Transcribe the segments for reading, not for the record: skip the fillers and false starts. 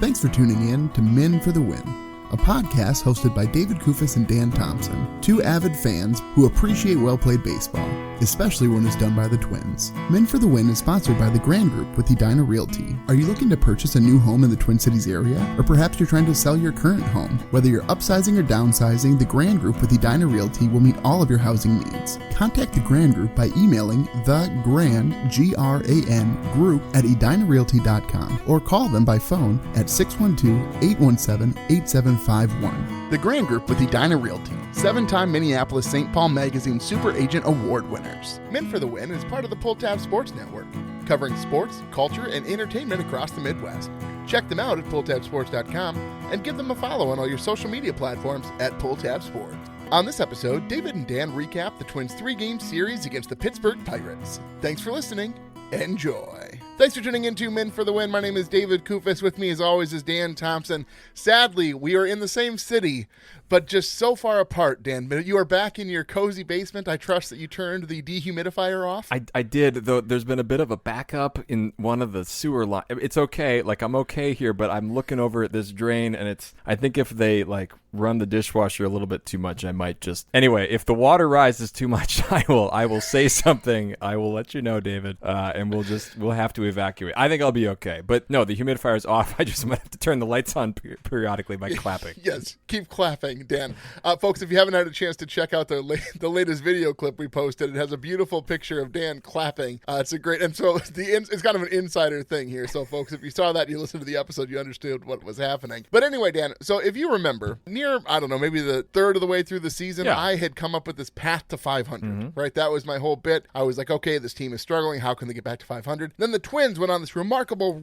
Thanks for tuning in to Men for the Win, a podcast hosted by David Kufis and Dan Thompson, two avid fans who appreciate well-played baseball, especially when it's done by the Twins. Men for the Win is sponsored by the Grand Group with Edina Realty. Are you looking to purchase a new home in the Twin Cities area? Or perhaps you're trying to sell your current home? Whether you're upsizing or downsizing, the Grand Group with Edina Realty will meet all of your housing needs. Contact the Grand Group by emailing thegrand, G-R-A-N, group at edinarealty.com or call them by phone at 612-817-8751. The Grand Group with Edina Realty, 7-time Minneapolis St. Paul Magazine Super Agent Award winners. Men for the Win is part of the Pulltab Sports Network, covering sports, culture, and entertainment across the Midwest. Check them out at pulltabsports.com and give them a follow on all your social media platforms at Pulltab Sports. On this episode, David and Dan recap the Twins' 3-game series against the Pittsburgh Pirates. Thanks for listening. Enjoy. Thanks for tuning in to Men for the Win. My name is David Kufis. With me, as always, is Dan Thompson. Sadly, we are in the same city, but just so far apart, Dan. But you are back in your cozy basement. I trust that you turned the dehumidifier off. I did, though there's been a bit of a backup in one of the sewer lines. It's okay. I'm okay here, but I'm looking over at this drain, and I think if they, run the dishwasher a little bit too much, I might just... Anyway, if the water rises too much, I will say something. I will let you know, David, and we'll have to evacuate. I think I'll be okay. But no, the humidifier is off. I just might have to turn the lights on periodically by clapping. Yes, keep clapping, Dan. Folks, if you haven't had a chance to check out the latest video clip we posted, it has a beautiful picture of Dan clapping. It's a great... And so it's kind of an insider thing here. So, folks, if you saw that and you listened to the episode, you understood what was happening. But anyway, Dan, so if you remember... Near, I don't know, maybe the third of the way through the season, yeah. I had come up with this path to 500, right? That was my whole bit. I was like, okay, this team is struggling. How can they get back to 500? Then the Twins went on this remarkable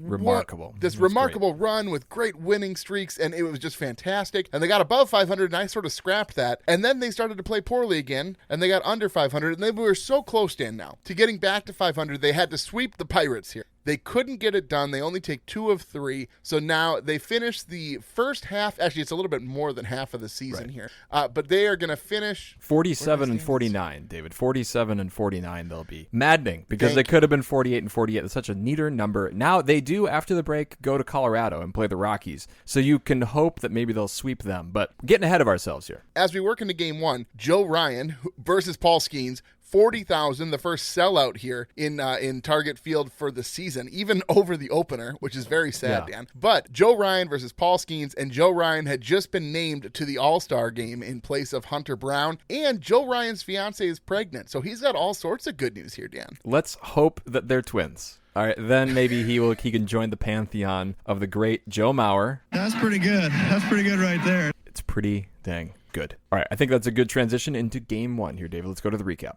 run with great winning streaks, and it was just fantastic. And they got above 500, and I sort of scrapped that. And then they started to play poorly again, and they got under 500, and they were so close, Dan, now to getting back to 500. They had to sweep the Pirates here. They couldn't get it done. They only take 2 of 3. So now they finished the first half. Actually, it's a little bit more than half of the season here. But they are going to finish 47 and 49, David. 47 and 49 they'll be. Maddening, because they could have been 48 and 48. It's such a neater number. Now they do, after the break, go to Colorado and play the Rockies. So you can hope that maybe they'll sweep them. But getting ahead of ourselves here. As we work into game 1, Joe Ryan versus Paul Skenes. 40,000, the first sellout here in Target Field for the season, even over the opener, which is very sad, Dan. But Joe Ryan versus Paul Skenes, and Joe Ryan had just been named to the All-Star game in place of Hunter Brown, and Joe Ryan's fiance is pregnant, so he's got all sorts of good news here, Dan. Let's hope that they're twins. All right, then maybe he can join the pantheon of the great Joe Mauer. That's pretty good. That's pretty good right there. It's pretty dang good. All right, I think that's a good transition into game 1 here, David. Let's go to the recap.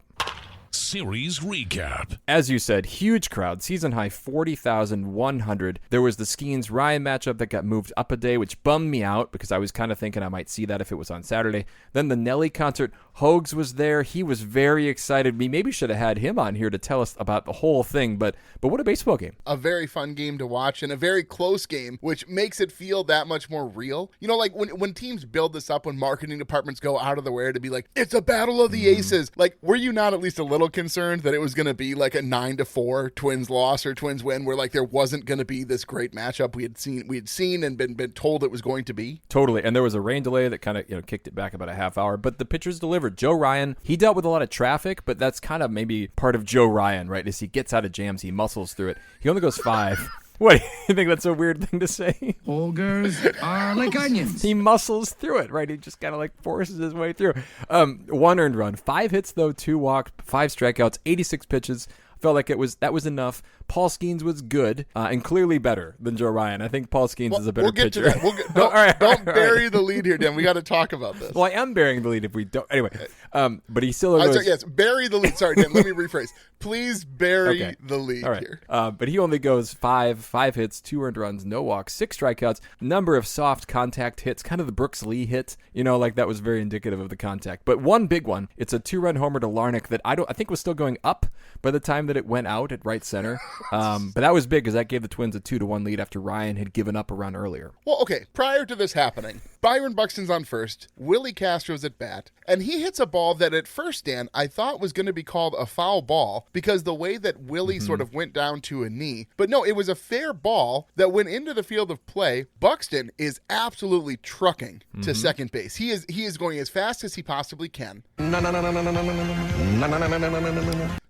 Series recap. As you said, huge crowd, season high 40,100. There was the Skenes-Ryan matchup that got moved up a day, which bummed me out because I was kind of thinking I might see that if it was on Saturday. Then the Nelly concert, Hogs was there. He was very excited. We maybe should have had him on here to tell us about the whole thing, but what a baseball game. A very fun game to watch and a very close game, which makes it feel that much more real. You know, like when teams build this up, when marketing departments go out of their way to be like, it's a battle of the aces. Like, were you not at least a little concerned that it was going to be like a 9-4 Twins loss or Twins win, where like there wasn't going to be this great matchup we had seen and been told it was going to be? Totally. And there was a rain delay that kind of kicked it back about a half hour, but the pitchers delivered. Joe Ryan, he dealt with a lot of traffic, but that's kind of maybe part of Joe Ryan, right? As he gets out of jams, he muscles through it. He only goes 5. What, you think that's a weird thing to say? Ogres are like onions. He muscles through it, right? He just kind of forces his way through. 1 earned run, 5 hits though, 2 walked, 5 strikeouts, 86 pitches. Felt like that was enough. Paul Skenes was good and clearly better than Joe Ryan. I think Paul Skenes is a better pitcher. We'll get to that. Don't bury the lead here, Dan. We got to talk about this. Well, I am burying the lead if we don't. Anyway, but he still goes. Yes, bury the lead. Sorry, Dan. Let me rephrase. Please bury the lead here. But he only goes 5 hits, 2 earned runs, no walks, 6 strikeouts, number of soft contact hits, kind of the Brooks Lee hit. That was very indicative of the contact. But one big one, it's a 2-run homer to Larnach that I think was still going up by the time that it went out at right center. But that was big because that gave the Twins a 2-1 lead after Ryan had given up a run earlier. Well, okay, prior to this happening, Byron Buxton's on first. Willi Castro's at bat. And he hits a ball that at first, Dan, I thought was going to be called a foul ball because the way that Willi sort of went down to a knee. But no, it was a fair ball that went into the field of play. Buxton is absolutely trucking to second base. He is going as fast as he possibly can.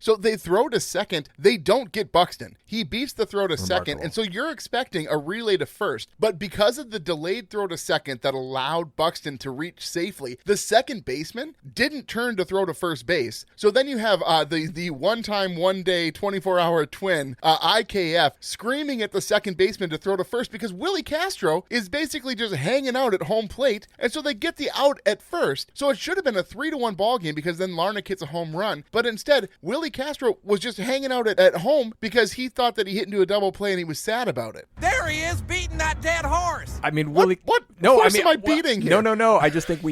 So they throw to second. They don't get Buxton. He beats the throw to second. And so you're expecting a relay to first. But because of the delayed throw to second that allowed Buxton to reach safely, the second baseman didn't turn to throw to first base. So then you have the one-time, one-day, 24-hour twin, IKF, screaming at the second baseman to throw to first because Willi Castro is basically just hanging out at home plate. And so they get the out at first. So it should have been a 3-1 ball game because then Larnach hits a home run. But instead, Willi Castro was just hanging out at home because he thought that he hit into a double play and he was sad about it. There he is beating that dead horse. I mean, What No, force I mean, am I beating here? No. I just think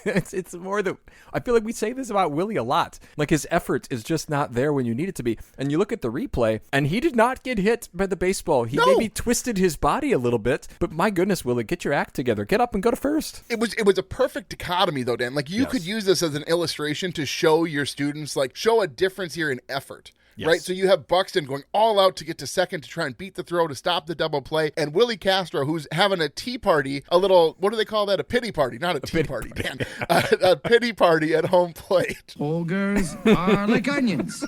it's more that I feel like we say this about Willi a lot. Like his effort is just not there when you need it to be. And you look at the replay, and he did not get hit by the baseball. He maybe twisted his body a little bit, but my goodness, Willi, get your act together. Get up and go to first. It was a perfect dichotomy though, Dan. Like you could use this as an illustration to show your students, like show a difference here in effort. Yes. Right, so you have Buxton going all out to get to second to try and beat the throw to stop the double play, and Willi Castro, who's having a tea party, a little, what do they call that? A pity party, not a tea party, Dan. A pity party at home plate. Ogres are like onions.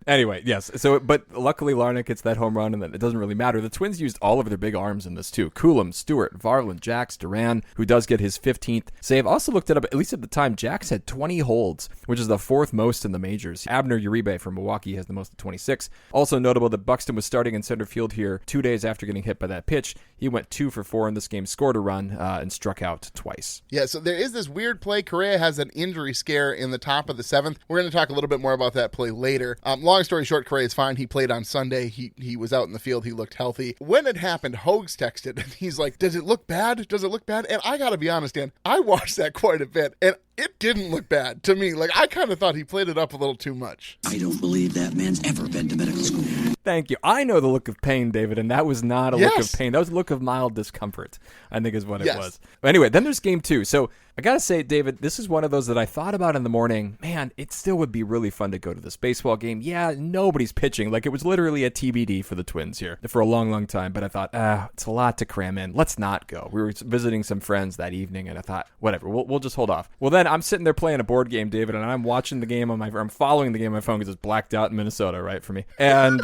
Anyway, yes. So, but luckily Larnach gets that home run, and then it doesn't really matter. The Twins used all of their big arms in this too. Coulomb, Stewart, Varland, Jax, Duran, who does get his 15th save. Also looked it up. At least at the time, Jax had 20 holds, which is the 4th most in the majors. Abner Uribe from Milwaukee has the most at 26. Also notable that Buxton was starting in center field here 2 days after getting hit by that pitch. He went 2 for 4 in this game, scored a run, and struck out twice. Yeah. So there is this weird play. Correa has an injury scare in the top of the 7th. We're going to talk a little bit more about that play later. Long story short, Correa is fine. He played on Sunday. He was out in the field. He looked healthy. When it happened, Hogs texted, and he's like, does it look bad? Does it look bad? And I got to be honest, Dan, I watched that quite a bit, and it didn't look bad to me. Like, I kind of thought he played it up a little too much. I don't believe that man's ever been to medical school. Thank you. I know the look of pain, David, and that was not a look of pain. That was a look of mild discomfort, I think is what it was. But anyway, then there's game 2. So I got to say, David, this is one of those that I thought about in the morning. Man, it still would be really fun to go to this baseball game. Yeah, nobody's pitching. Like, it was literally a TBD for the Twins here for a long, long time. But I thought, it's a lot to cram in. Let's not go. We were visiting some friends that evening, and I thought, whatever, we'll just hold off. Well, then I'm sitting there playing a board game, David, and I'm watching the game I'm following the game on my phone because it's blacked out in Minnesota, right, for me. And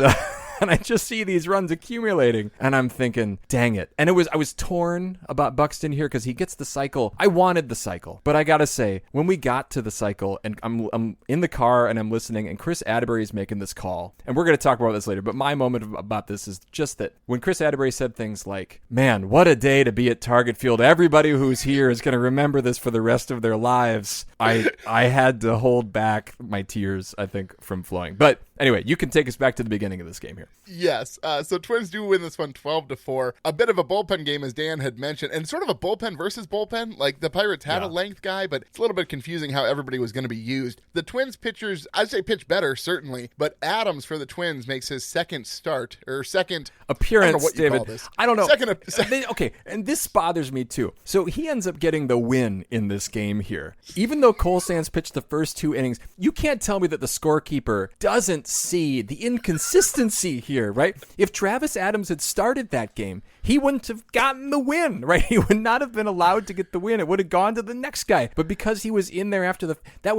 and I just see these runs accumulating, and I'm thinking, dang it. And I was torn about Buxton here because he gets the cycle. I wanted the cycle, but I gotta say, when we got to the cycle, and I'm in the car and I'm listening, and Chris Atterbury is making this call, and we're gonna talk about this later, but my moment about this is just that when Chris Atterbury said things like, man, what a day to be at Target Field. Everybody who's here is gonna remember this for the rest of their lives. I had to hold back my tears, I think, from flowing. But anyway, you can take us back to the beginning of this game here. Yes. So Twins do win this one 12-4. A bit of a bullpen game, as Dan had mentioned, and sort of a bullpen versus bullpen. Like, the Pirates had a length guy, but it's a little bit confusing how everybody was going to be used. The Twins pitchers, I'd say pitch better, certainly, but Adams for the Twins makes his second start, or second appearance, I don't know what David. You call this. I don't know. Second. Okay, and this bothers me too. So he ends up getting the win in this game here. Even though Cole Sands pitched the first 2 innings, you can't tell me that the scorekeeper doesn't see the inconsistency here, right? If Travis Adams had started that game, he wouldn't have gotten the win, right? He would not have been allowed to get the win. It would have gone to the next guy. But because he was in there after that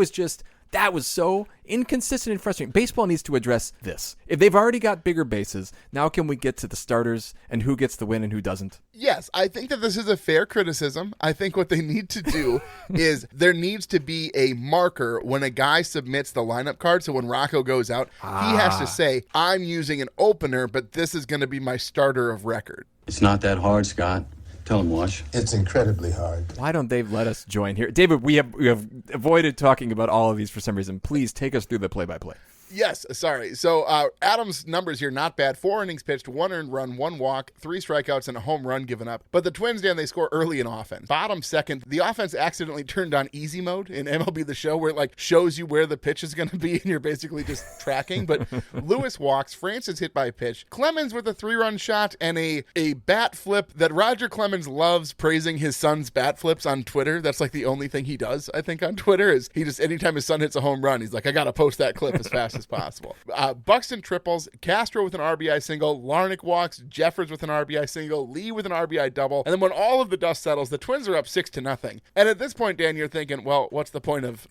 was so inconsistent and frustrating. Baseball needs to address this. If they've already got bigger bases, now can we get to the starters and who gets the win and who doesn't? Yes, I think that this is a fair criticism. I think what they need to do is there needs to be a marker when a guy submits the lineup card. So when Rocco goes out, he has to say, I'm using an opener, but this is going to be my starter of record. It's not that hard, Scott. Tell him, Wash. It's incredibly hard. Why don't they let us join here? David, we have avoided talking about all of these for some reason. Please take us through the play-by-play. Yes, sorry. So Adams' numbers here, not bad. 4 innings pitched, 1 earned run, 1 walk, 3 strikeouts, and a home run given up. But the Twins, Dan, they score early in offense. Bottom second, the offense accidentally turned on easy mode in MLB The Show, where it like shows you where the pitch is going to be, and you're basically just tracking. But Lewis walks, Francis hit by a pitch, Clemens with a 3-run shot, and a bat flip that Roger Clemens loves praising his son's bat flips on Twitter. That's like the only thing he does, I think, on Twitter, is he just, anytime his son hits a home run, he's like, I got to post that clip as fast as possible. Buxton triples, Castro with an RBI single, Larnach walks, Jeffers with an RBI single, Lee with an RBI double, and then when all of the dust settles, the Twins are up 6-0. And at this point, Dan, you're thinking, well, what's the point of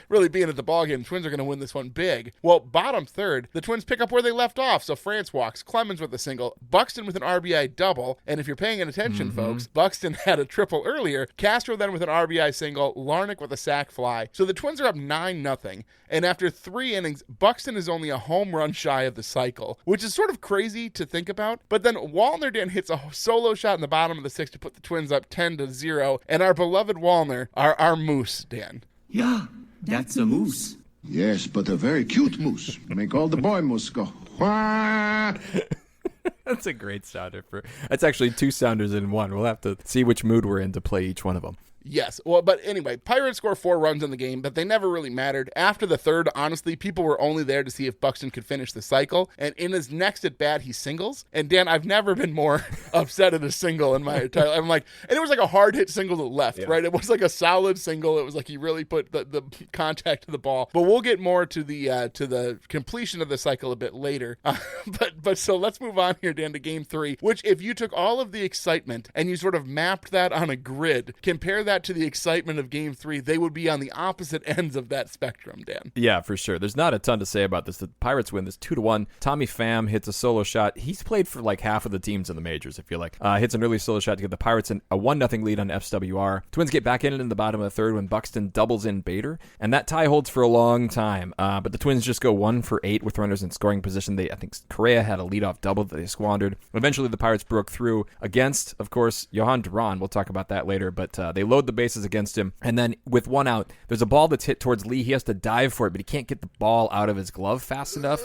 really being at the ballgame? The Twins are going to win this one big. Well, bottom third, the Twins pick up where they left off. So France walks, Clemens with a single, Buxton with an RBI double, and if you're paying attention, folks, Buxton had a triple earlier, Castro then with an RBI single, Larnach with a sac fly. So the Twins are up 9-0, and after 3 innings, Buxton is only a home run shy of the cycle, which is sort of crazy to think about. But then Wallner, Dan, hits a solo shot in the bottom of the 6th to put the Twins up 10-0, and our beloved Wallner, our moose, Dan. Yeah, that's a moose. Yes, but a very cute moose. Make all the boy moose go, wah! That's a great sounder. That's actually 2 sounders in one. We'll have to see which mood we're in to play each one of them. Yes. Well, but anyway, Pirates score 4 runs in the game, but they never really mattered. After the third, honestly, people were only there to see if Buxton could finish the cycle. And in his next at bat, he singles. And Dan, I've never been more upset at a single in my entire life. I'm like, and it was like a hard hit single to left, right? It was like a solid single. It was like he really put the contact to the ball. But we'll get more to the completion of the cycle a bit later. But so let's move on here, Dan, to game 3, which if you took all of the excitement and you sort of mapped that on a grid, compare that to the excitement of game 3, they would be on the opposite ends of that spectrum, Dan. Yeah, for sure. There's not a ton to say about this. The Pirates win this 2-1. Tommy Pham hits a solo shot. He's played for like half of the teams in the majors, I feel like. Hits an early solo shot to get the Pirates in a 1-0 lead on FWR. Twins get back in the bottom of the third when Buxton doubles in Bader, and that tie holds for a long time. But the Twins just go 1 for 8 with runners in scoring position. I think Correa had a leadoff double that they squandered. Eventually, the Pirates broke through against, of course, Johan Duran. We'll talk about that later, but they load the bases against him, and then with 1 out, there's a ball that's hit towards Lee. He has to dive for it, but he can't get the ball out of his glove fast enough.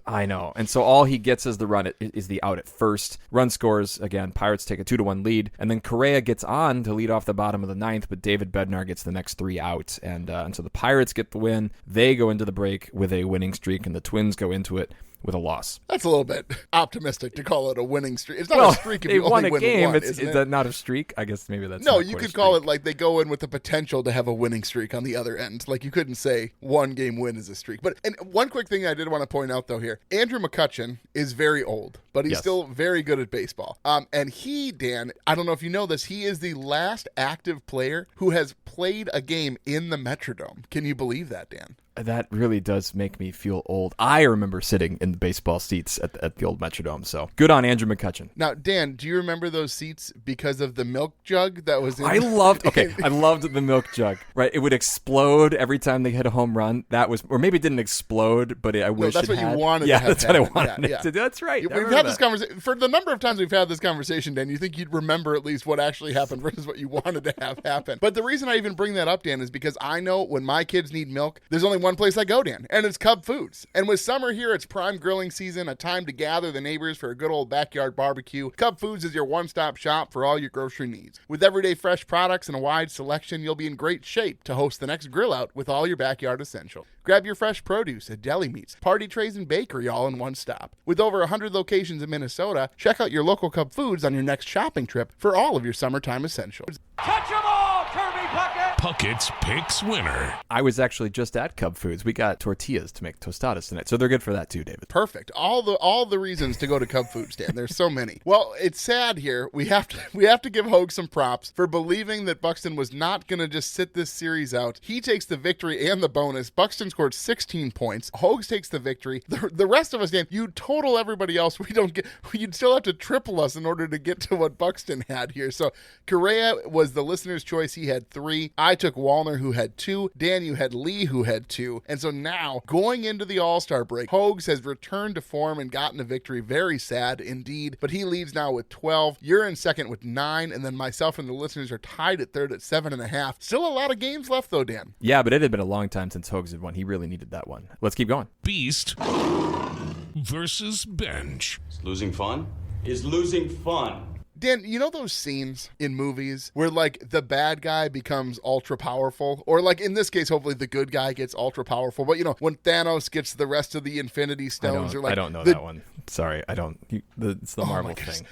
I know. And so all he gets is the run, is the out at first. Run scores, again, Pirates take a 2-1 lead, and then Correa gets on to lead off the bottom of the 9th, but David Bednar gets the next 3 outs, and so the Pirates get the win. They go into the break with a winning streak, and the Twins go into it with a loss. That's a little bit optimistic to call it a winning streak. It's not a streak if you only win game. one, Is that not a streak? I guess maybe that's no. You could call it like they go in with the potential to have a winning streak on the other end. Like you couldn't say 1-game win is a streak. But and one quick thing I did want to point out though here: Andrew McCutchen is very old, but he's still very good at baseball. And he, Dan, I don't know if you know this, he is the last active player who has played a game in the Metrodome. Can you believe that, Dan? That really does make me feel old. I remember sitting in the baseball seats at the old Metrodome, so good on Andrew McCutchen. Now, Dan, do you remember those seats because of the milk jug that was in? I loved the milk jug, right? It would explode every time they hit a home run. That was, or maybe it didn't explode, but I wish that's it what had. you wanted Yeah, to have that's what I happen. wanted Yeah. to do. That's right. We've had this conversation. For the number of times we've had this conversation, Dan, you think you'd remember at least what actually happened versus what you wanted to have happen. But the reason I even bring that up, Dan, is because I know when my kids need milk, there's only one place I go, Dan. And it's Cub Foods. And with summer here, it's prime grilling season, a time to gather the neighbors for a good old backyard barbecue. Cub Foods is your one-stop shop for all your grocery needs. With everyday fresh products and a wide selection, you'll be in great shape to host the next grill out with all your backyard essentials. Grab your fresh produce at deli meats, party trays, and bakery all in one stop. With over 100 locations in Minnesota, check out your local Cub Foods on your next shopping trip for all of your summertime essentials. Touch 'em all, Kirby Puckett! Puckett's Picks winner. I was actually just at Cub Foods. We got tortillas to make tostadas tonight, so they're good for that too, David. Perfect. All the reasons to go to Cub Foods, Dan. There's so many. Well, it's sad here. We have to give Hogue some props for believing that Buxton was not going to just sit this series out. He takes the victory and the bonus. Buxton scored 16 points. Hogue takes the victory. The rest of us, Dan, you total everybody else. We don't get. You'd still have to triple us in order to get to what Buxton had here. So Correa was the listener's choice. He had 3. I I took Wallner, who had 2. Dan, you had Lee, who had 2. And so now, going into the All-Star break, Hogs has returned to form and gotten a victory. Very sad indeed, but he leads now with 12. You're in second with 9, and then myself and the listeners are tied at third at 7.5. Still a lot of games left, though, Dan. Yeah, but it had been a long time since Hogs had won. He really needed that one. Let's keep going. Beast versus Bench. Is losing fun? Is losing fun? Dan, you know those scenes in movies where, like, the bad guy becomes ultra powerful? Or, like, in this case, hopefully the good guy gets ultra powerful. But, you know, when Thanos gets the rest of the Infinity Stones. I don't know that one. Sorry, I don't. It's the Marvel thing.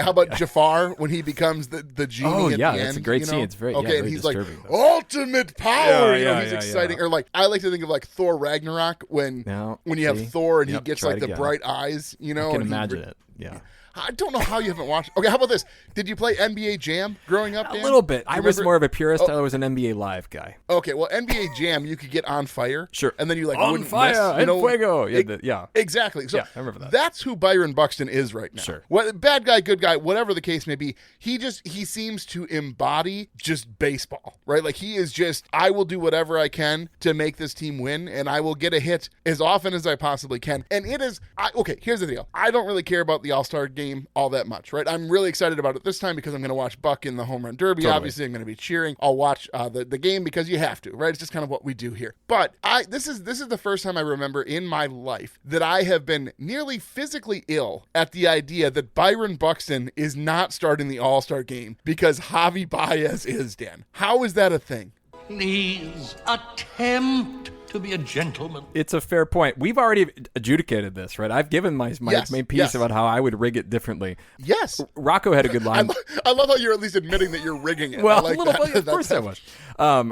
How about Jafar when he becomes the genie at the end? That's a great scene. It's very, okay, very and he's disturbing, like, though. ultimate power! He's Yeah. exciting. Or, like, I like to think of, like, Thor Ragnarok when you have Thor and he gets, like, the bright eyes, you know? I can imagine it, yeah. I don't know how you haven't watched. Okay, how about this? Did you play NBA Jam growing up, Dan? A little bit. I was more of a purist. I was an NBA Live guy. Okay, well, NBA Jam, you could get on fire. Sure. And then you, like, on wouldn't fire, miss. fuego. Yeah. Exactly. So yeah, I remember that. That's who Byron Buxton is right now. Sure. Bad guy, good guy, whatever the case may be, he seems to embody just baseball, right? Like, he is just, I will do whatever I can to make this team win, and I will get a hit as often as I possibly can. And it is, okay, here's the deal. I don't really care about the All-Star game all that much. Right, I'm really excited about it this time because I'm going to watch Buck in the home run derby. Totally. Obviously, I'm going to be cheering. I'll watch the game because you have to, right? It's just kind of what we do here. But this is the first time I remember in my life that I have been nearly physically ill at the idea that Byron Buxton is not starting the All-Star game because Javi Baez is, Dan. How is that a thing? Please attempt to be a gentleman. It's a fair point. We've already adjudicated this, right? I've given my main piece about how I would rig it differently. Yes. Rocco had a good line. I love how you're at least admitting that you're rigging it. Well, like a little that. bit. Of course I was.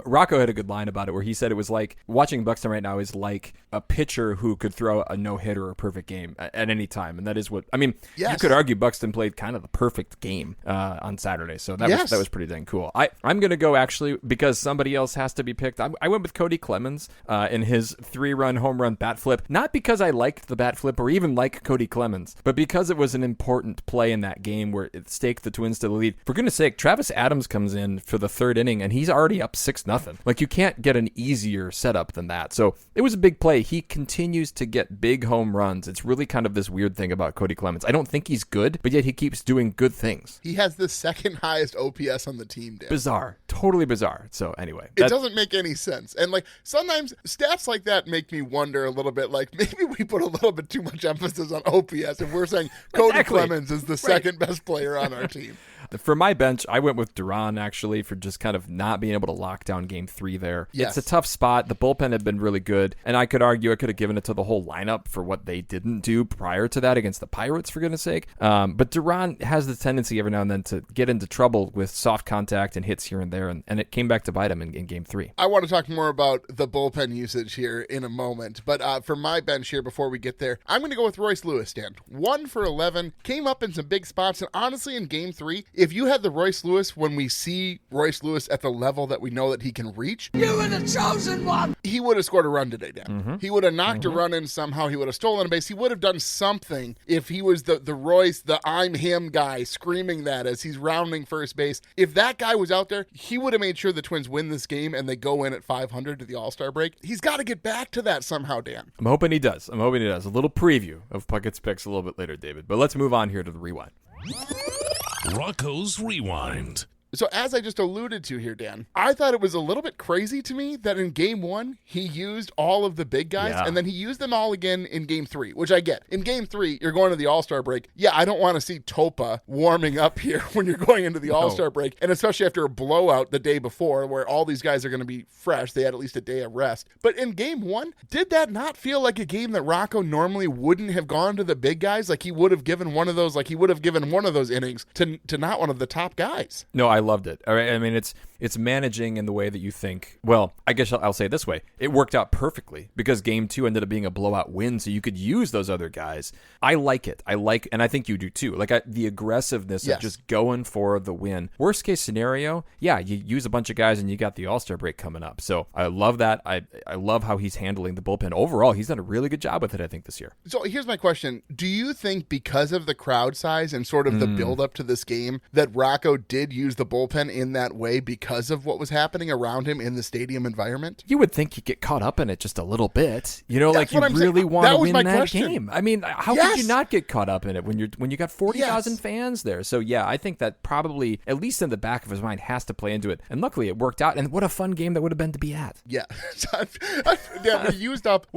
Rocco had a good line about it where he said it was like watching Buxton right now is like a pitcher who could throw a no-hitter or a perfect game at any time. And that is what, I mean, you could argue Buxton played kind of the perfect game on Saturday. So that was pretty dang cool. I'm going to go actually because somebody else has to be picked. I went with Cody Clemens in his 3-run home run bat flip, not because I liked the bat flip or even like Cody Clemens, but because it was an important play in that game where it staked the Twins to the lead. For goodness sake, Travis Adams comes in for the 3rd inning and he's already up 6-0. Like, you can't get an easier setup than that. So it was a big play. He continues to get big home runs. It's really kind of this weird thing about Cody Clemens. I don't think he's good, but yet he keeps doing good things. He has the 2nd highest OPS on the team, Dan. Bizarre. Totally bizarre. So anyway. It doesn't make any sense. And, like, sometimes stats like that make me wonder a little bit, like, maybe we put a little bit too much emphasis on OPS if we're saying Cody Clemens is the second best player on our team. For my bench, I went with Duran, actually, for just kind of not being able to lock down game 3 there. Yes. It's a tough spot. The bullpen had been really good, and I could argue I could have given it to the whole lineup for what they didn't do prior to that against the Pirates, for goodness sake. But Duran has the tendency every now and then to get into trouble with soft contact and hits here and there, and it came back to bite him in game 3. I want to talk more about the bullpen usage here in a moment, but for my bench here, before we get there, I'm going to go with Royce Lewis, Dan. 1 for 11, came up in some big spots, and honestly, in game 3, if you had the Royce Lewis when we see Royce Lewis at the level that we know that he can reach, You were the chosen one. he would have scored a run today, Dan. Mm-hmm. He would have knocked a run in somehow. He would have stolen a base. He would have done something if he was the Royce, the I'm him guy screaming that as he's rounding first base. If that guy was out there, he would have made sure the Twins win this game and they go in at 500 to the All-Star break. He's got to get back to that somehow, Dan. I'm hoping he does. A little preview of Puckett's picks a little bit later, David. But let's move on here to the rewind. Rocco's Rewind. So as I just alluded to here, Dan, I thought it was a little bit crazy to me that in game 1, he used all of the big guys, and then he used them all again in game 3, which I get. In game 3, you're going to the All-Star break. Yeah, I don't want to see Topa warming up here when you're going into the All-Star break, and especially after a blowout the day before where all these guys are going to be fresh. They had at least a day of rest. But in game 1, did that not feel like a game that Rocco normally wouldn't have gone to the big guys? Like he would have given one of those, innings to not one of the top guys. No, I loved it. All right, I mean, it's managing in the way that you think. Well, I guess I'll say it this way. It worked out perfectly because game 2 ended up being a blowout win, so you could use those other guys. I like it. And I think you do too. Like the aggressiveness of just going for the win. Worst case scenario, you use a bunch of guys and you got the All-Star break coming up. So I love that. I love how he's handling the bullpen. Overall, he's done a really good job with it, I think, this year. So here's my question. Do you think because of the crowd size and sort of the build up to this game that Rocco did use the bullpen in that way because because of what was happening around him in the stadium environment? You would think you get caught up in it just a little bit. You know, That's like you what I'm really saying. want to That was win my that question. game. I mean, how Yes. could you not get caught up in it when you got 40,000 Yes. fans there? So yeah, I think that probably, at least in the back of his mind, has to play into it. And luckily it worked out. And what a fun game that would have been to be at. Yeah. Yeah, we used up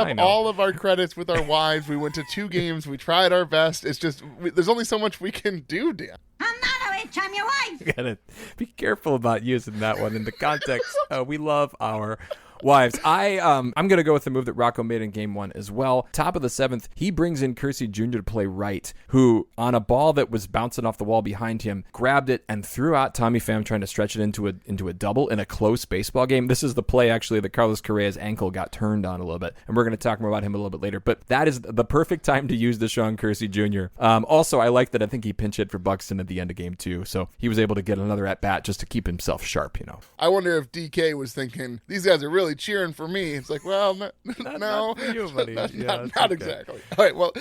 I know. all of our credits with our wives. We went to 2 games. We tried our best. It's just there's only so much we can do, Dan. I'm not a witch, I'm your wife. Gotta be careful about using that one in the context. We love our wives. I'm going to go with the move that Rocco made in game 1 as well. Top of the 7th, he brings in Kersey Jr. to play right, who on a ball that was bouncing off the wall behind him, grabbed it and threw out Tommy Pham, trying to stretch it into a double in a close baseball game. This is the play, actually, that Carlos Correa's ankle got turned on a little bit, and we're going to talk more about him a little bit later, but that is the perfect time to use Deshaun Kersey Jr. Also, I like that I think he pinch hit for Buxton at the end of game 2, so he was able to get another at-bat just to keep himself sharp, you know. I wonder if DK was thinking, these guys are really cheering for me. It's like, well, no. Not for you, buddy. Not exactly. All right, well,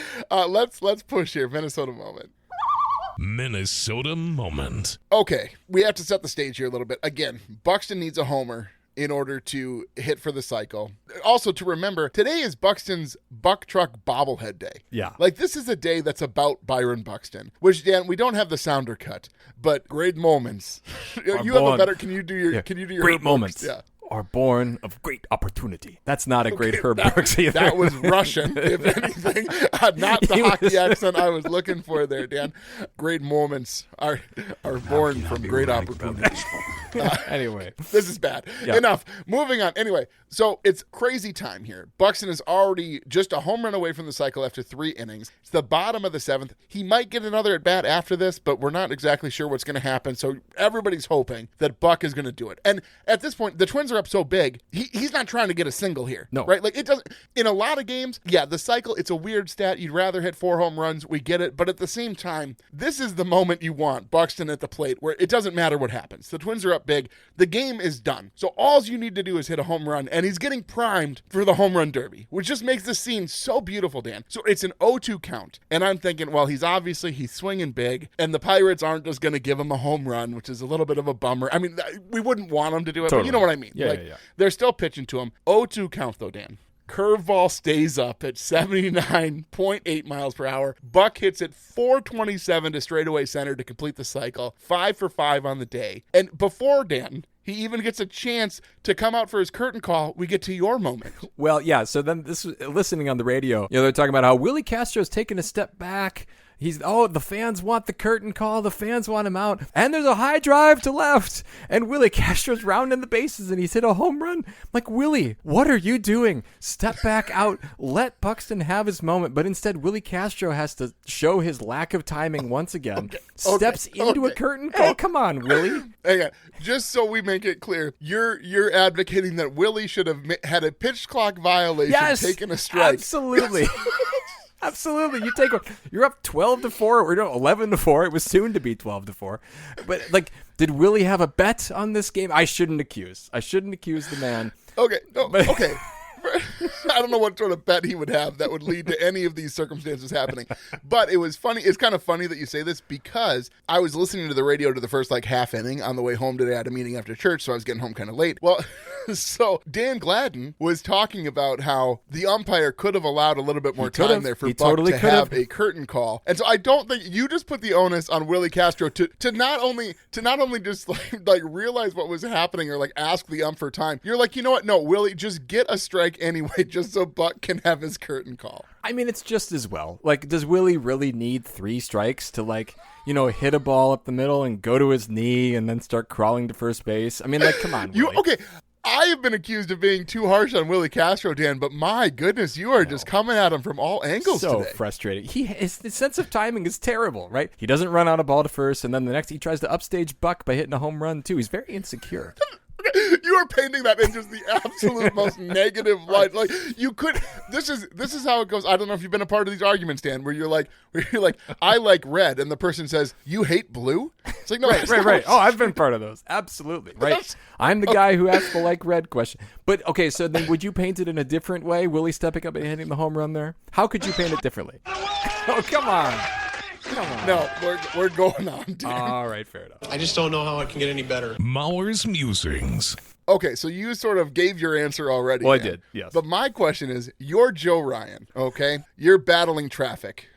let's push here. Minnesota moment. Minnesota moment. Okay, we have to set the stage here a little bit. Again, Buxton needs a homer in order to hit for the cycle. Also, to remember, today is Buxton's Buck Truck Bobblehead Day. Yeah. Like, this is a day that's about Byron Buxton, which, Dan, we don't have the sounder cut, but great moments. You have a better, can you do your great Herb moments. Brooks? Yeah. Are born of great opportunity. That's not a great Herb Brooks either. That was Russian, if anything. Not the hockey accent I was looking for there, Dan. Great moments are born from great opportunities. Anyway. This is bad. Yeah. Enough. Moving on. Anyway, so it's crazy time here. Buxton is already just a home run away from the cycle after 3 innings. It's the bottom of the 7th. He might get another at-bat after this, but we're not exactly sure what's going to happen. So everybody's hoping that Buck is going to do it. And at this point, the Twins are up so big, he's not trying to get a single here. No. Right? Like, it doesn't, in a lot of games, yeah, the cycle, it's a weird stat. You'd rather hit 4 home runs. We get it. But at the same time, this is the moment you want Buxton at the plate where it doesn't matter what happens. The Twins are up big. The game is done. So all you need to do is hit a home run, and he's getting primed for the home run derby, which just makes this scene so beautiful, Dan. So it's an 0-2 count. And I'm thinking, well, he's swinging big, and the Pirates aren't just going to give him a home run, which is a little bit of a bummer. I mean, we wouldn't want him to do it, but you know what I mean. Yeah, like, yeah. They're still pitching to him. 0-2 count, though, Dan. Curveball stays up at 79.8 miles per hour. Buck hits it 427 to straightaway center to complete the cycle. 5 for 5 on the day. And before, Dan, he even gets a chance to come out for his curtain call, we get to your moment. Well, yeah, so then listening on the radio, they're talking about how Willi Castro's taking a step back. The fans want the curtain call. The fans want him out. And there's a high drive to left. And Willi Castro's rounding the bases, and he's hit a home run. I'm like, Willie, what are you doing? Step back out. Let Buxton have his moment. But instead, Willi Castro has to show his lack of timing once again. Steps into a curtain call. Come on, Willie. Hang on. Just so we make it clear, you're advocating that Willie should have had a pitch clock violation, taken a strike. Absolutely. Absolutely. You take one. You're up 12-4. We're 11-4. It was soon to be 12-4. But like, did Willie have a bet on this game? I shouldn't accuse the man. Okay. No, okay. I don't know what sort of bet he would have that would lead to any of these circumstances happening. But it was funny. It's kind of funny that you say this because I was listening to the radio to the first half inning on the way home today. I had a meeting after church, so I was getting home kind of late. Well, so Dan Gladden was talking about how the umpire could have allallowed a little bit more time there for Buck to have a curtain call. And so I don't think you just put the onus on Willi Castro to not only just like realize what was happening or ask the ump for time. You're like, you know what? No, Willie, just get a strike anyway, just so Buck can have his curtain call. I mean, it's just as well. Does Willie really need 3 strikes to hit a ball up the middle and go to his knee and then start crawling to first base? I mean, come on, Willie. Okay. I have been accused of being too harsh on Willi Castro, Dan, but my goodness, you are just coming at him from all angles so today. Frustrating. His sense of timing is terrible, right? He doesn't run out a ball to first, and then the next he tries to upstage Buck by hitting a home run too. He's very insecure. You are painting that in just the absolute most negative light. You could. This is how it goes. I don't know if you've been a part of these arguments, Dan, where you're like, I like red, and the person says you hate blue. It's like, no, right. Oh, I've been part of those. Absolutely, right. I'm the guy who asked the red question. But okay, so then would you paint it in a different way? Willie stepping up and hitting the home run there. How could you paint it differently? Oh, come on. No, we're going on, Dan. All right, fair enough. I just don't know how it can get any better. Mauer's Musings. Okay, so you sort of gave your answer already. Well, I Dan. did, yes. But my question is, you're Joe Ryan, okay? You're battling traffic.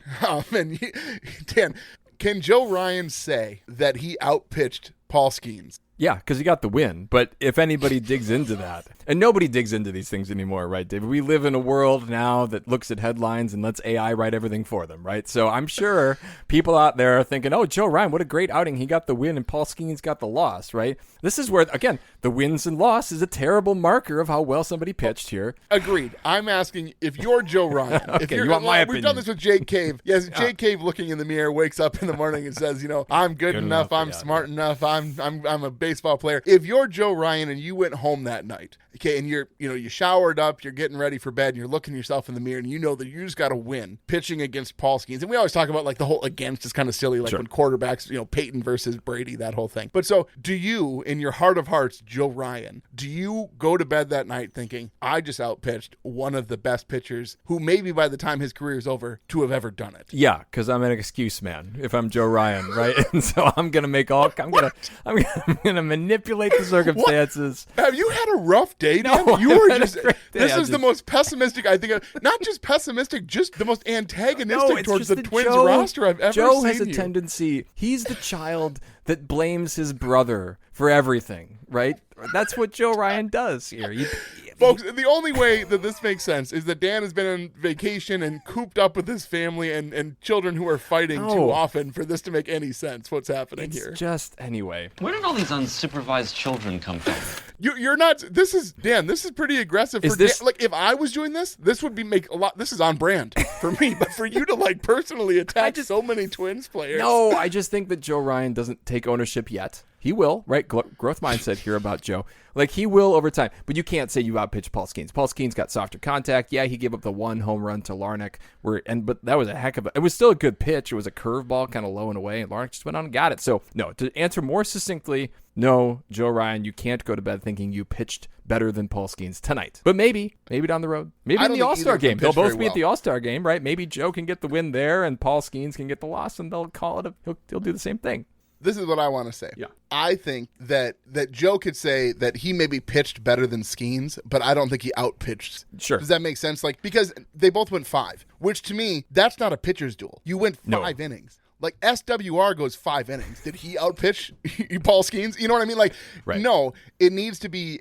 Dan, can Joe Ryan say that he outpitched Paul Skenes? Yeah, because he got the win. But if anybody digs into that, and nobody digs into these things anymore, right, David? We live in a world now that looks at headlines and lets AI write everything for them, right? So I'm sure people out there are thinking, oh, Joe Ryan, what a great outing. He got the win and Paul Skenes got the loss, right? This is where, again, the wins and loss is a terrible marker of how well somebody pitched here. Agreed. I'm asking if you're Joe Ryan. Okay, if you're, you want my We've opinion. done this with Jake Cave. Yes, Jake Cave looking in the mirror, wakes up in the morning and says, I'm good enough, I'm smart enough, I'm a baseball player. If you're Joe Ryan and you went home that night, okay, and you showered up, you're getting ready for bed, and you're looking yourself in the mirror, and you know that you just got to win pitching against Paul Skenes. And we always talk about like the whole against is kind of silly, like when quarterbacks, Peyton versus Brady, that whole thing. But so do you, in your heart of hearts, Joe Ryan, do you go to bed that night thinking, I just outpitched one of the best pitchers who maybe by the time his career is over to have ever done it? Yeah, because I'm an excuse man if I'm Joe Ryan, right? And so I'm gonna manipulate the circumstances. What? Have you had a rough day, Dan? No, You were just. This is the most pessimistic. I think, not just pessimistic, just the most antagonistic towards the Twins roster I've ever seen. Joe has a tendency. He's the child that blames his brother for everything, right? That's what Joe Ryan does here. Folks, the only way that this makes sense is that Dan has been on vacation and cooped up with his family and children who are fighting too often for this to make any sense. What's happening here? Just anyway. Where did all these unsupervised children come from? You're not. This is Dan. This is pretty aggressive. For Dan. Like if I was doing this would be make a lot. This is on brand for me. But for you to like personally attack so many Twins players. No, I just think that Joe Ryan doesn't take ownership yet. He will, right? Growth mindset here about Joe. Like, he will over time. But you can't say you outpitched Paul Skenes. Paul Skenes got softer contact. Yeah, he gave up the one home run to Larnach. But that was a heck of a... It was still a good pitch. It was a curveball, kind of low and away, and Larnach just went on and got it. So, no, to answer more succinctly, no, Joe Ryan, you can't go to bed thinking you pitched better than Paul Skenes tonight. But maybe down the road. Maybe in the All-Star game. They'll both be at the All-Star game, right? Maybe Joe can get the win there, and Paul Skenes can get the loss, and they'll call it he'll do the same thing. This is what I want to say. Yeah. I think that Joe could say that he maybe pitched better than Skenes, but I don't think he outpitched. Sure. Does that make sense? Like, because they both went 5, which to me, that's not a pitcher's duel. You went 5 innings. Like, SWR goes 5 innings. Did he outpitch Paul Skenes? You know what I mean? Like, no, it needs to be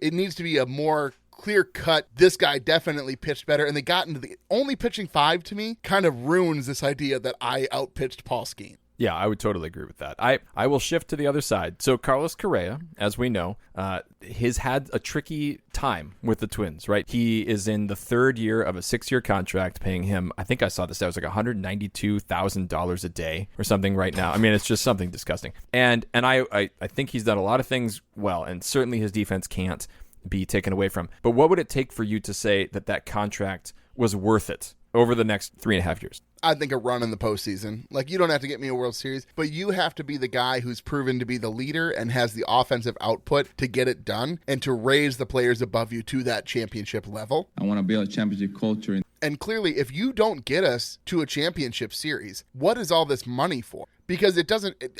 a more clear cut. This guy definitely pitched better, and they got into the only pitching 5 to me kind of ruins this idea that I outpitched Paul Skenes. Yeah, I would totally agree with that. I will shift to the other side. So Carlos Correa, as we know, has had a tricky time with the Twins, right? He is in the 3rd year of a 6-year contract, paying him, I think I saw this, that was like $192,000 a day or something right now. I mean, it's just something disgusting. And I think he's done a lot of things well, and certainly his defense can't be taken away from. But what would it take for you to say that contract was worth it over the next 3.5 years? I think a run in the postseason. Like, you don't have to get me a World Series, but you have to be the guy who's proven to be the leader and has the offensive output to get it done and to raise the players above you to that championship level. I want to build a championship culture. And clearly, if you don't get us to a championship series, what is all this money for? Because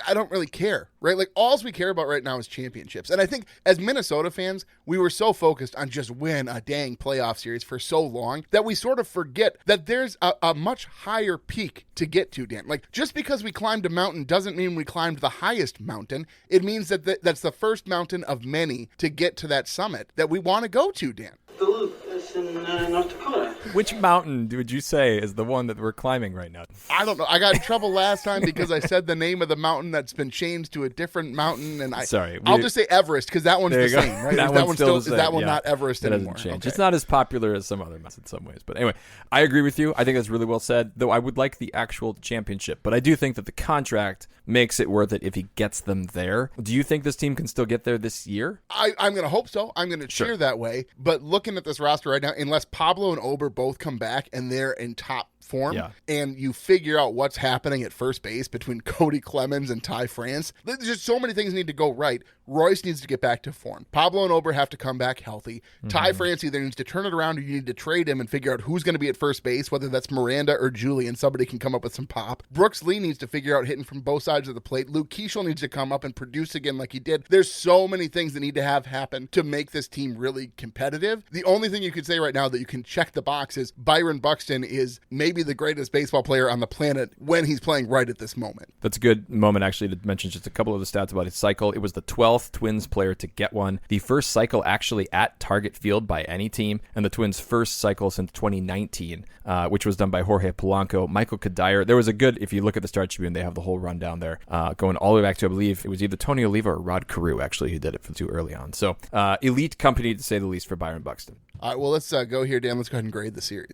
I don't really care, right? Like, all we care about right now is championships. And I think as Minnesota fans, we were so focused on just win a dang playoff series for so long that we sort of forget that there's a much higher peak to get to, Dan. Like, just because we climbed a mountain doesn't mean we climbed the highest mountain. It means that that's the first mountain of many to get to that summit that we want to go to, Dan. It's in North Dakota. Which mountain would you say is the one that we're climbing right now? I don't know. I got in trouble last time because I said the name of the mountain that's been changed to a different mountain, and I'll just say Everest because that one's the same, right? Is that one not Everest anymore? Doesn't change. Okay. It's not as popular as some other mountains in some ways, but anyway, I agree with you. I think that's really well said. Though I would like the actual championship, but I do think that the contract makes it worth it if he gets them there. Do you think this team can still get there this year? I'm going to hope so. I'm going to cheer that way. But looking at this roster right now, unless Pablo and Ober both come back and they're in top form, and you figure out what's happening at first base between Cody Clemens and Ty France. There's just so many things need to go right. Royce needs to get back to form. Pablo and Ober have to come back healthy. Ty France either needs to turn it around or you need to trade him and figure out who's going to be at first base, whether that's Miranda or Julian. Somebody can come up with some pop. Brooks Lee needs to figure out hitting from both sides of the plate. Luke Keeschel needs to come up and produce again like he did. There's so many things that need to have happen to make this team really competitive. The only thing you could say right now that you can check the box is Byron Buxton is maybe the greatest baseball player on the planet when he's playing right at this moment. That's a good moment, actually, to mention just a couple of the stats about his cycle. It was the 12th Twins player to get one, the first cycle actually at Target Field by any team, and the Twins' first cycle since 2019, which was done by Jorge Polanco, Michael Kadire. There was a good, if you look at the Star Tribune, they have the whole rundown there, going all the way back to, I believe, it was either Tony Oliva or Rod Carew, actually, who did it for too early on. So, elite company, to say the least, for Byron Buxton. All right, well, let's go here, Dan. Let's go ahead and grade the series.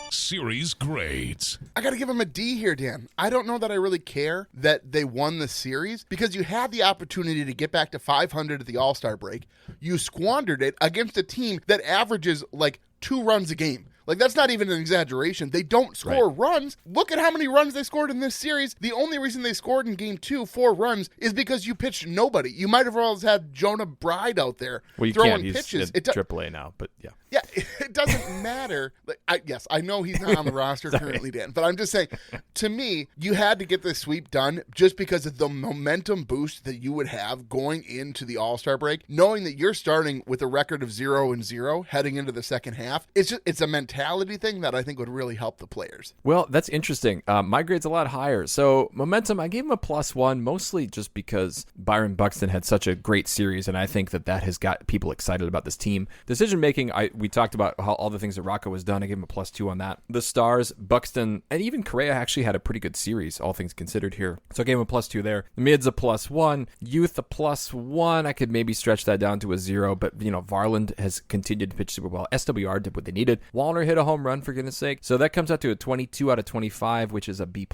Series grades. I got to give him a D here, Dan. I don't know that I really care that they won the series because you had the opportunity to get back to 500 at the All-Star break. You squandered it against a team that averages like 2 runs a game. Like, that's not even an exaggeration. They don't score runs. Look at how many runs they scored in this series. The only reason they scored in Game 2, 4 runs, is because you pitched nobody. You might have always had Jonah Bride out there throwing pitches. He's in AAA now, but yeah. Yeah, it doesn't matter. Yes, I know he's not on the roster currently, Dan, but I'm just saying, to me, you had to get this sweep done just because of the momentum boost that you would have going into the All-Star break, knowing that you're starting with a record of 0-0 heading into the second half. It's a mentality thing that I think would really help the players. Well, that's interesting. My grade's a lot higher. So momentum, I gave him a +1, mostly just because Byron Buxton had such a great series, and I think that has got people excited about this team. Decision-making, we talked about how all the things that Rocco has done. I gave him a +2 on that. The stars, Buxton, and even Correa actually had a pretty good series, all things considered here. So I gave him a +2 there. The mid's a +1. Youth, a +1. I could maybe stretch that down to a 0, but, Varland has continued to pitch super well. SWR did what they needed. Wallner hit a home run, for goodness sake. So that comes out to a 22 out of 25, which is a B+.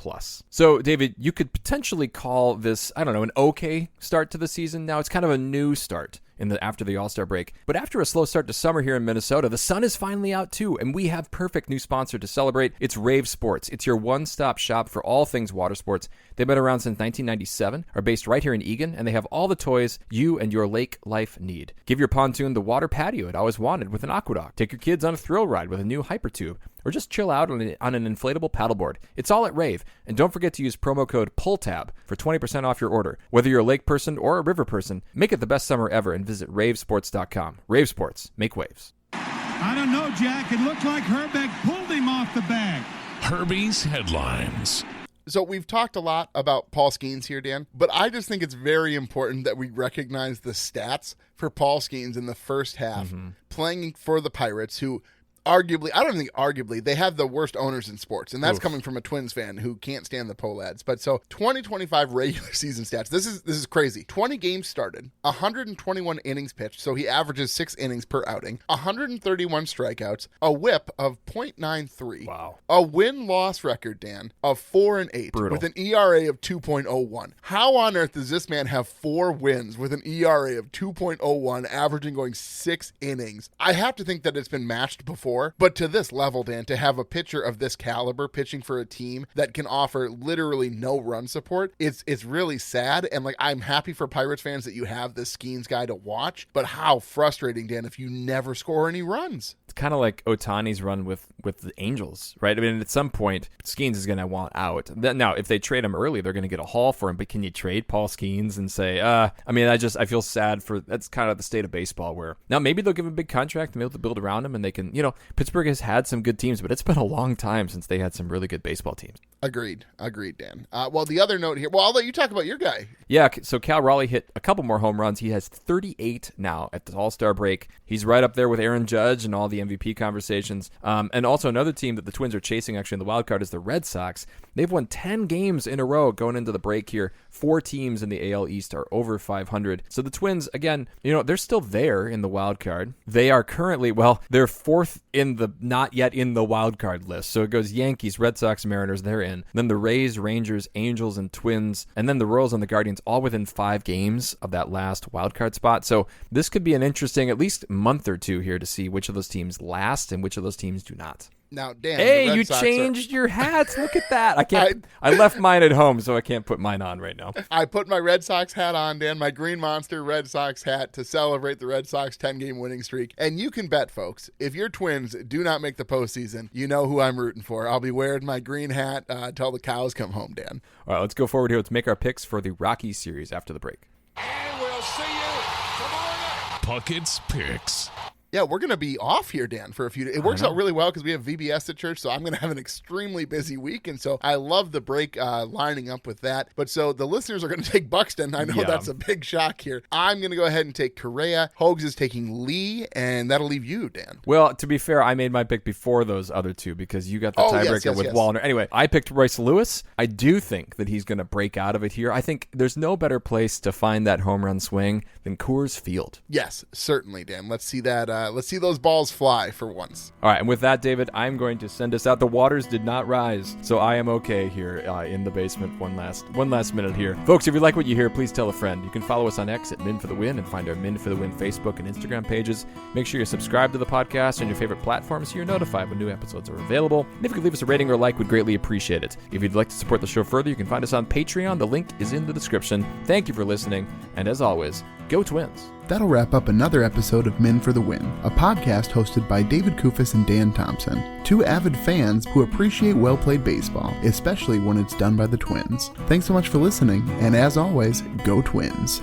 So, David, you could potentially call this, I don't know, an okay start to the season. Now, it's kind of a new start after the All-Star break. But after a slow start to summer here in Minnesota, the sun is finally out too, and we have perfect new sponsor to celebrate. It's Rave Sports. It's your one-stop shop for all things water sports. They've been around since 1997, are based right here in Eagan, and they have all the toys you and your lake life need. Give your pontoon the water patio it always wanted with an aqueduct. Take your kids on a thrill ride with a new hypertube, or just chill out on an inflatable paddleboard. It's all at Rave. And don't forget to use promo code PULLTAB for 20% off your order. Whether you're a lake person or a river person, make it the best summer ever and visit ravesports.com. Rave Sports. Make waves. I don't know, Jack. It looked like Herbeck pulled him off the bag. Herbie's headlines. So we've talked a lot about Paul Skenes here, Dan, but I just think it's very important that we recognize the stats for Paul Skenes in the first half, playing for the Pirates, who arguably, they have the worst owners in sports, and that's coming from a Twins fan who can't stand the Pohlads. But so 2025 regular season stats. This is crazy. 20 games started, 121 innings pitched, so he averages 6 innings per outing, 131 strikeouts, a whip of .93. Wow. A win-loss record, Dan, of 4-8 Brutal. with an ERA of 2.01. How on earth does this man have 4 wins with an ERA of 2.01, averaging going 6 innings? I have to think that it's been matched before. But to this level, Dan, to have a pitcher of this caliber pitching for a team that can offer literally no run support, it's really sad. And I'm happy for Pirates fans that you have this Skenes guy to watch. But how frustrating, Dan, if you never score any runs. It's kind of like Ohtani's run with the Angels, right? I mean, at some point, Skenes is going to want out. Now, if they trade him early, they're going to get a haul for him. But can you trade Paul Skenes and say, I feel sad for, that's kind of the state of baseball where now maybe they'll give him a big contract and be able to build around him and they can, Pittsburgh has had some good teams, but it's been a long time since they had some really good baseball teams. Agreed, Dan. Well, the other note here, I'll let you talk about your guy. Yeah, so Cal Raleigh hit a couple more home runs. He has 38 now at the All-Star break. He's right up there with Aaron Judge and all the MVP conversations. And also another team that the Twins are chasing actually in the wild card is the Red Sox. They've won 10 games in a row going into the break here. 4 teams in the AL East are over 500. So the Twins, again, they're still there in the wild card. They are currently, they're 4th in the not yet in the wild card list. So it goes Yankees, Red Sox, Mariners, they're in. Then the Rays, Rangers, Angels, and Twins. And then the Royals and the Guardians all within 5 games of that last wild card spot. So this could be an interesting at least month or two here to see which of those teams last and which of those teams do not. Now, Dan, hey, the Red you Sox changed your hats. Look at that. I can't. I left mine at home, so I can't put mine on right now. I put my Red Sox hat on, Dan, my Green Monster Red Sox hat to celebrate the Red Sox 10-game winning streak. And you can bet, folks, if your Twins do not make the postseason, you know who I'm rooting for. I'll be wearing my green hat till the cows come home, Dan. All right, let's go forward here. Let's make our picks for the Rockies series after the break. And we'll see you tomorrow night. Puckett's Picks. Yeah, we're going to be off here, Dan, for a few days. It works out really well because we have VBS at church, so I'm going to have an extremely busy week, and so I love the break lining up with that. But so the listeners are going to take Buxton. I know that's a big shock here. I'm going to go ahead and take Correa. Hogs is taking Lee, and that'll leave you, Dan. Well, to be fair, I made my pick before those other two because you got the tiebreaker with Wallner. Anyway, I picked Royce Lewis. I do think that he's going to break out of it here. I think there's no better place to find that home run swing than Coors Field. Yes, certainly, Dan. Let's see that. Let's see those balls fly for once. All right, and with that, David, I'm going to send us out. The waters did not rise, so I am okay here in the basement. One last minute here. Folks, if you like what you hear, please tell a friend. You can follow us on X at Min for the Win and find our Min for the Win Facebook and Instagram pages. Make sure you subscribe to the podcast on your favorite platforms so you're notified when new episodes are available. And if you could leave us a rating or a like, we'd greatly appreciate it. If you'd like to support the show further, you can find us on Patreon. The link is in the description. Thank you for listening, and as always, go Twins. That'll wrap up another episode of Men for the Win, a podcast hosted by David Kufis and Dan Thompson, two avid fans who appreciate well-played baseball, especially when it's done by the Twins. Thanks so much for listening, and as always, go Twins.